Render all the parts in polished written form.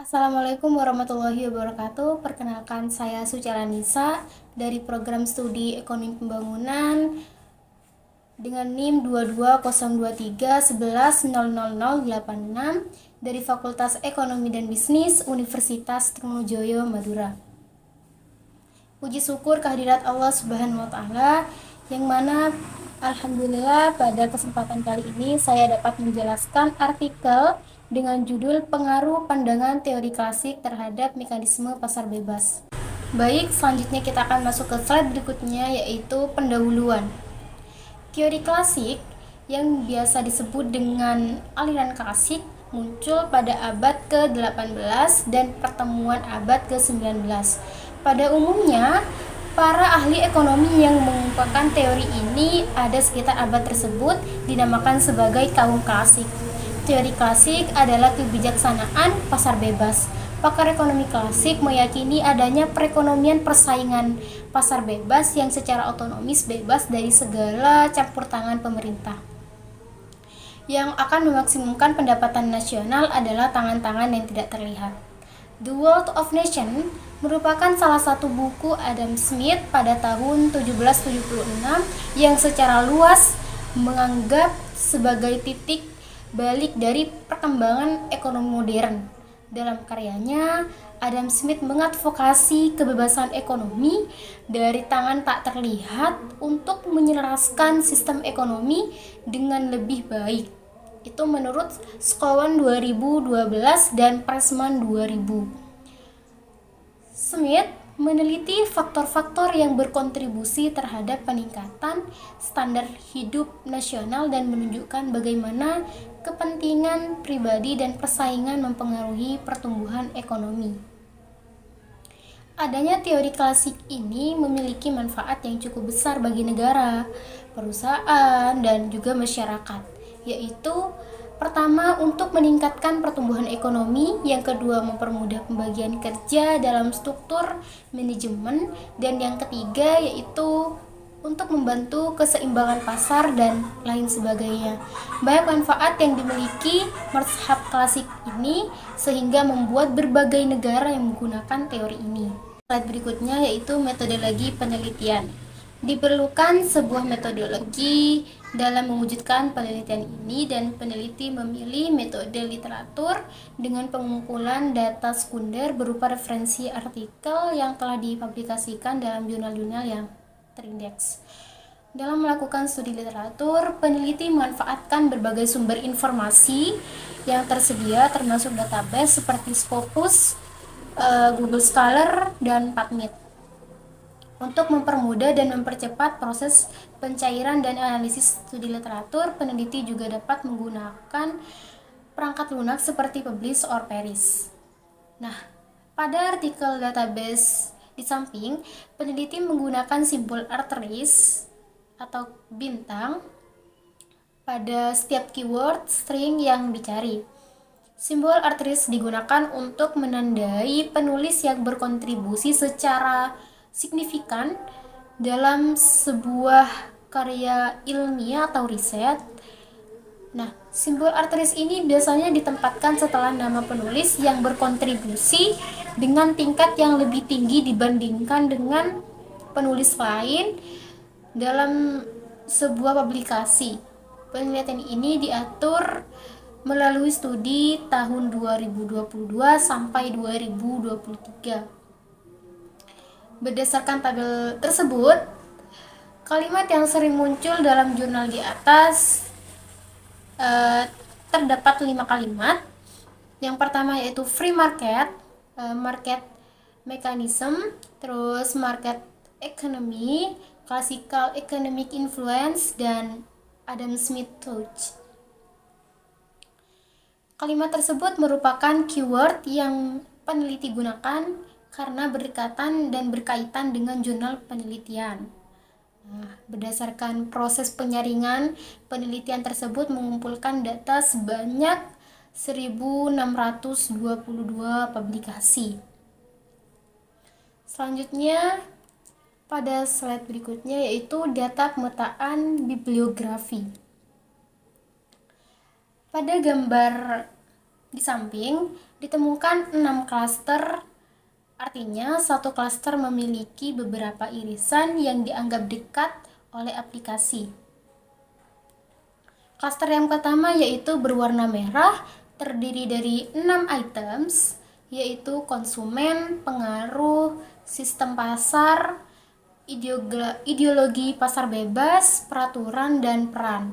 Assalamualaikum warahmatullahi wabarakatuh. Perkenalkan, saya Sucara Nisa dari program studi Ekonomi Pembangunan dengan NIM 220231100086 dari Fakultas Ekonomi dan Bisnis Universitas Trunojoyo Madura. Puji syukur kehadirat Allah Subhanahu wa taala yang mana alhamdulillah pada kesempatan kali ini saya dapat menjelaskan artikel dengan judul Pengaruh Pandangan Teori Klasik Terhadap Mekanisme Pasar Bebas. Baik, selanjutnya kita akan masuk ke slide berikutnya, yaitu pendahuluan. Teori klasik yang biasa disebut dengan aliran klasik muncul pada abad ke-18 dan pertemuan abad ke-19. Pada umumnya, para ahli ekonomi yang mengungkapkan teori ini ada sekitar abad tersebut dinamakan sebagai kaum klasik. Teori klasik adalah kebijaksanaan pasar bebas. Pakar ekonomi klasik meyakini adanya perekonomian persaingan pasar bebas yang secara otonomis bebas dari segala campur tangan pemerintah. Yang akan memaksimumkan pendapatan nasional adalah tangan-tangan yang tidak terlihat. The Wealth of Nations merupakan salah satu buku Adam Smith pada tahun 1776 yang secara luas menganggap sebagai titik balik dari perkembangan ekonomi modern. Dalam karyanya, Adam Smith mengadvokasi kebebasan ekonomi dari tangan tak terlihat untuk menyelaraskan sistem ekonomi dengan lebih baik. Itu menurut Scowen 2012 dan Pressman 2000. Smith meneliti faktor-faktor yang berkontribusi terhadap peningkatan standar hidup nasional dan menunjukkan bagaimana kepentingan pribadi dan persaingan mempengaruhi pertumbuhan ekonomi. Adanya teori klasik ini memiliki manfaat yang cukup besar bagi negara, perusahaan, dan juga masyarakat, yaitu pertama, untuk meningkatkan pertumbuhan ekonomi, yang kedua, mempermudah pembagian kerja dalam struktur manajemen, dan yang ketiga yaitu untuk membantu keseimbangan pasar dan lain sebagainya. Banyak manfaat yang dimiliki mazhab klasik ini sehingga membuat berbagai negara yang menggunakan teori ini. Slide berikutnya yaitu metodologi penelitian. Diperlukan sebuah metodologi dalam mewujudkan penelitian ini, dan peneliti memilih metode literatur dengan pengumpulan data sekunder berupa referensi artikel yang telah dipublikasikan dalam jurnal-jurnal yang terindeks. Dalam melakukan studi literatur, peneliti memanfaatkan berbagai sumber informasi yang tersedia termasuk database seperti Scopus, Google Scholar, dan PubMed. Untuk mempermudah dan mempercepat proses pencairan dan analisis studi literatur, peneliti juga dapat menggunakan perangkat lunak seperti Publish or Perish. Nah, pada artikel database di samping, peneliti menggunakan simbol asterisk atau bintang pada setiap keyword string yang dicari. Simbol asterisk digunakan untuk menandai penulis yang berkontribusi secara signifikan dalam sebuah karya ilmiah atau riset. Nah, simbol asterisk ini biasanya ditempatkan setelah nama penulis yang berkontribusi dengan tingkat yang lebih tinggi dibandingkan dengan penulis lain dalam sebuah publikasi. Penelitian ini diatur melalui studi tahun 2022 sampai 2023. Berdasarkan tabel tersebut, kalimat yang sering muncul dalam jurnal di atas terdapat 5 kalimat. Yang pertama yaitu free market, market mechanism, terus market economy, classical economic influence, dan Adam Smith touch. Kalimat tersebut merupakan keyword yang peneliti gunakan karena berdekatan dan berkaitan dengan jurnal penelitian. Nah, berdasarkan proses penyaringan, penelitian tersebut mengumpulkan data sebanyak 1622 publikasi. Selanjutnya, pada slide berikutnya yaitu data pemetaan bibliografi. Pada gambar Di samping ditemukan 6 klaster, artinya satu klaster memiliki beberapa irisan yang dianggap dekat oleh aplikasi. Klaster yang pertama yaitu berwarna merah, terdiri dari 6 items, yaitu konsumen, pengaruh, sistem pasar, ideologi pasar bebas, peraturan, dan peran.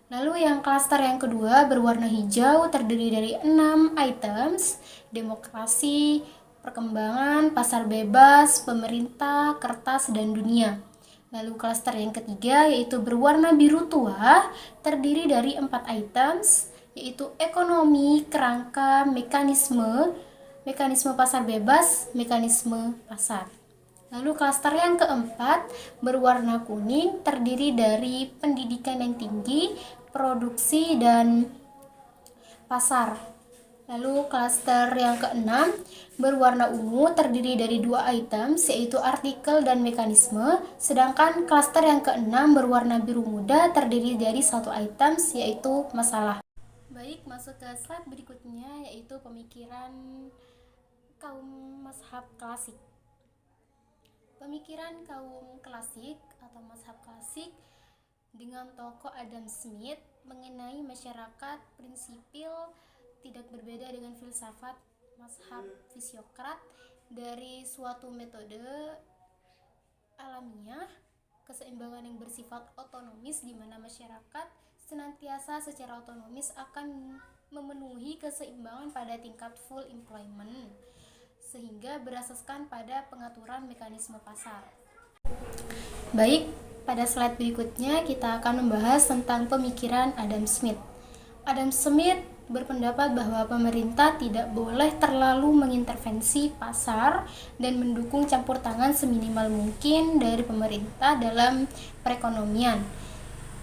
Lalu yang klaster yang kedua berwarna hijau, terdiri dari 6 items, demokrasi, perkembangan, pasar bebas, pemerintah, kertas, dan dunia. Lalu klaster yang ketiga yaitu berwarna biru tua, terdiri dari 4 items, yaitu ekonomi, kerangka, mekanisme pasar bebas, mekanisme pasar. Lalu klaster yang keempat berwarna kuning, terdiri dari pendidikan yang tinggi, produksi, dan pasar. Lalu klaster yang keenam berwarna ungu, terdiri dari 2 item, yaitu artikel dan mekanisme. Sedangkan klaster yang keenam berwarna biru muda, terdiri dari 1 item, yaitu masalah. Baik, masuk ke slide berikutnya, yaitu pemikiran kaum mazhab klasik. Pemikiran kaum klasik atau mazhab klasik dengan tokoh Adam Smith mengenai masyarakat prinsipil tidak berbeda dengan filsafat mazhab fisiokrat dari suatu metode alamiah, keseimbangan yang bersifat otonomis di mana masyarakat senantiasa secara otonomis akan memenuhi keseimbangan pada tingkat full employment sehingga berasaskan pada pengaturan mekanisme pasar. Baik, pada slide berikutnya kita akan membahas tentang pemikiran Adam Smith. Adam Smith berpendapat bahwa pemerintah tidak boleh terlalu mengintervensi pasar dan mendukung campur tangan seminimal mungkin dari pemerintah dalam perekonomian.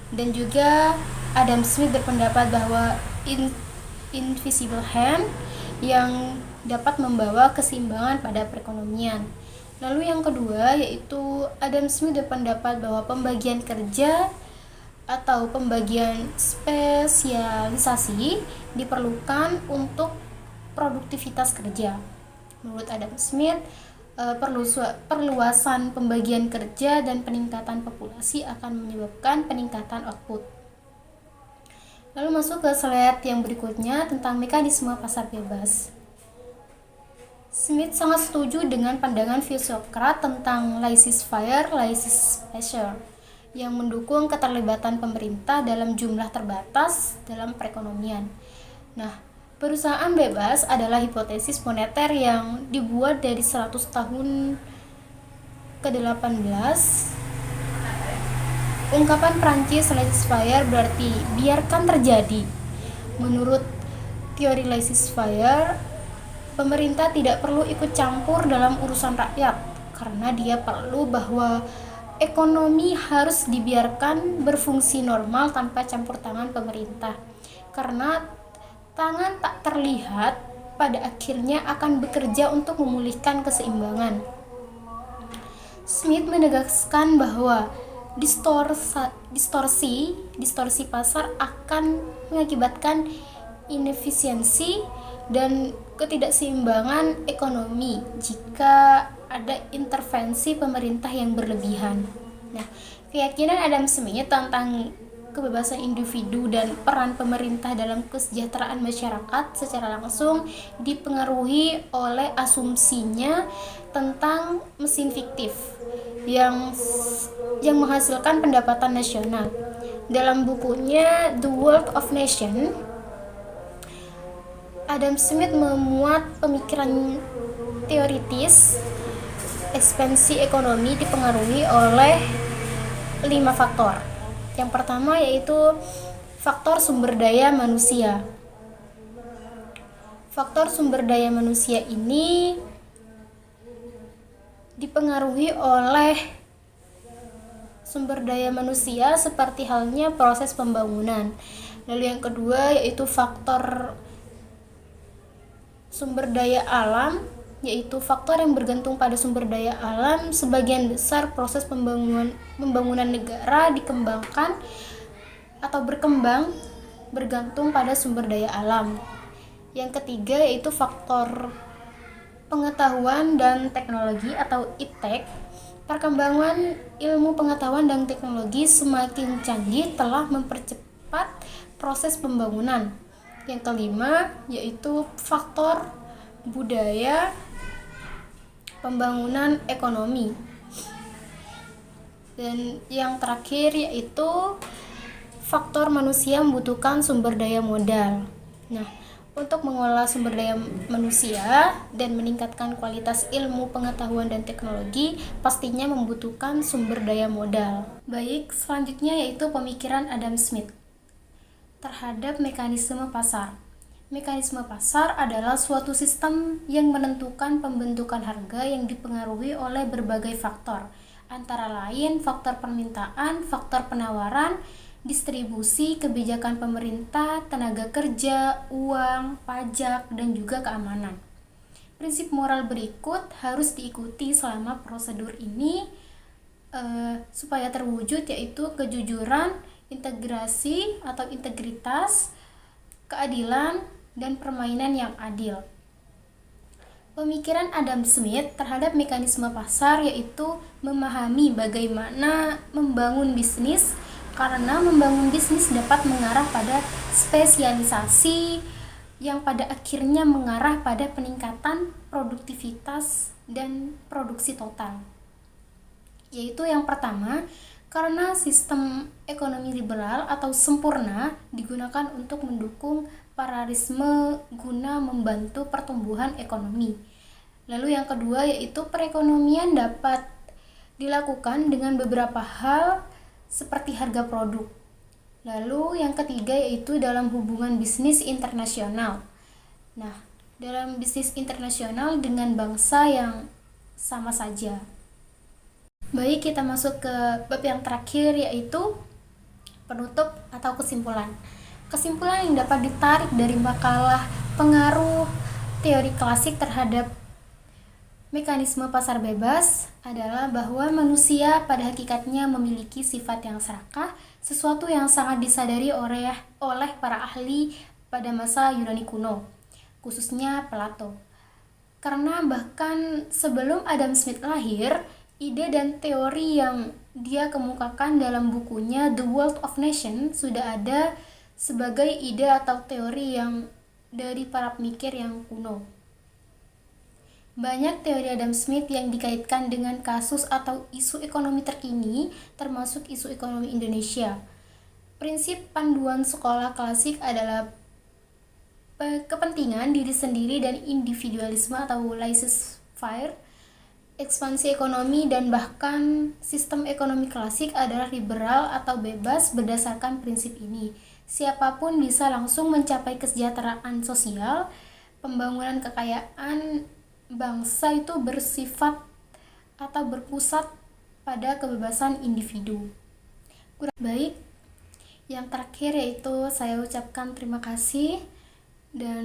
Dan juga Adam Smith berpendapat bahwa invisible hand yang dapat membawa keseimbangan pada perekonomian. Lalu yang kedua yaitu Adam Smith berpendapat bahwa pembagian kerja atau pembagian spesialisasi diperlukan untuk produktivitas kerja. Menurut Adam Smith, perluasan pembagian kerja dan peningkatan populasi akan menyebabkan peningkatan output. Lalu masuk ke slide yang berikutnya tentang mekanisme pasar bebas. Smith sangat setuju dengan pandangan fisiokrat tentang laissez-faire, laissez-passer yang mendukung keterlibatan pemerintah dalam jumlah terbatas dalam perekonomian. Nah, perusahaan bebas adalah hipotesis moneter yang dibuat dari 100 tahun ke-18. Ungkapan Prancis laissez-faire berarti biarkan terjadi. Menurut teori laissez-faire, pemerintah tidak perlu ikut campur dalam urusan rakyat karena dia perlu bahwa ekonomi harus dibiarkan berfungsi normal tanpa campur tangan pemerintah, karena tangan tak terlihat pada akhirnya akan bekerja untuk memulihkan keseimbangan. Smith menegaskan bahwa distorsi pasar akan mengakibatkan inefisiensi dan ketidakseimbangan ekonomi jika ada intervensi pemerintah yang berlebihan. Nah, keyakinan Adam Smith tentang kebebasan individu dan peran pemerintah dalam kesejahteraan masyarakat secara langsung dipengaruhi oleh asumsinya tentang mesin fiktif yang menghasilkan pendapatan nasional. Dalam bukunya The Wealth of Nations, Adam Smith memuat pemikiran teoritis ekspansi ekonomi dipengaruhi oleh 5 faktor. Yang pertama yaitu faktor sumber daya manusia. Faktor sumber daya manusia ini dipengaruhi oleh sumber daya manusia seperti halnya proses pembangunan. Lalu yang kedua yaitu faktor sumber daya alam, yaitu faktor yang bergantung pada sumber daya alam. Sebagian besar proses pembangunan negara berkembang bergantung pada sumber daya alam. Yang ketiga yaitu faktor pengetahuan dan teknologi atau iptek. Perkembangan ilmu pengetahuan dan teknologi semakin canggih telah mempercepat proses pembangunan. Yang kelima yaitu faktor budaya pembangunan ekonomi. Dan yang terakhir yaitu faktor manusia membutuhkan sumber daya modal. Nah, untuk mengolah sumber daya manusia dan meningkatkan kualitas ilmu pengetahuan dan teknologi pastinya membutuhkan sumber daya modal. Baik, selanjutnya yaitu pemikiran Adam Smith terhadap mekanisme pasar. Mekanisme pasar adalah suatu sistem yang menentukan pembentukan harga yang dipengaruhi oleh berbagai faktor, antara lain faktor permintaan, faktor penawaran, distribusi, kebijakan pemerintah, tenaga kerja, uang, pajak, dan juga keamanan. Prinsip moral berikut harus diikuti selama prosedur ini supaya terwujud, yaitu kejujuran, integrasi atau integritas, keadilan, dan permainan yang adil. Pemikiran Adam Smith terhadap mekanisme pasar yaitu memahami bagaimana membangun bisnis, karena membangun bisnis dapat mengarah pada spesialisasi yang pada akhirnya mengarah pada peningkatan produktivitas dan produksi total. Yaitu yang pertama, karena sistem ekonomi liberal atau sempurna digunakan untuk mendukung pluralisme guna membantu pertumbuhan ekonomi. Lalu yang kedua yaitu perekonomian dapat dilakukan dengan beberapa hal seperti harga produk. Lalu yang ketiga yaitu dalam hubungan bisnis internasional. Nah, dalam bisnis internasional dengan bangsa yang sama saja. Baik, kita masuk ke bab yang terakhir yaitu penutup atau kesimpulan. Kesimpulan yang dapat ditarik dari makalah pengaruh teori klasik terhadap mekanisme pasar bebas adalah bahwa manusia pada hakikatnya memiliki sifat yang serakah, sesuatu yang sangat disadari oleh para ahli pada masa Yunani kuno, khususnya Plato. Karena bahkan sebelum Adam Smith lahir, ide dan teori yang dia kemukakan dalam bukunya The World of Nations sudah ada sebagai ide atau teori yang dari para pemikir yang kuno. Banyak teori Adam Smith yang dikaitkan dengan kasus atau isu ekonomi terkini, termasuk isu ekonomi Indonesia. Prinsip panduan sekolah klasik adalah kepentingan diri sendiri dan individualisme atau laissez-faire, ekspansi ekonomi, dan bahkan sistem ekonomi klasik adalah liberal atau bebas berdasarkan prinsip ini. Siapapun bisa langsung mencapai kesejahteraan sosial, pembangunan kekayaan bangsa itu bersifat atau berpusat pada kebebasan individu. Baik, yang terakhir yaitu saya ucapkan terima kasih dan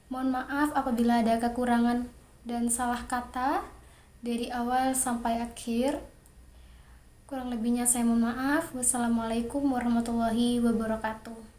mohon maaf apabila ada kekurangan dan salah kata dari awal sampai akhir. Kurang lebihnya saya mohon maaf. Wassalamualaikum warahmatullahi wabarakatuh.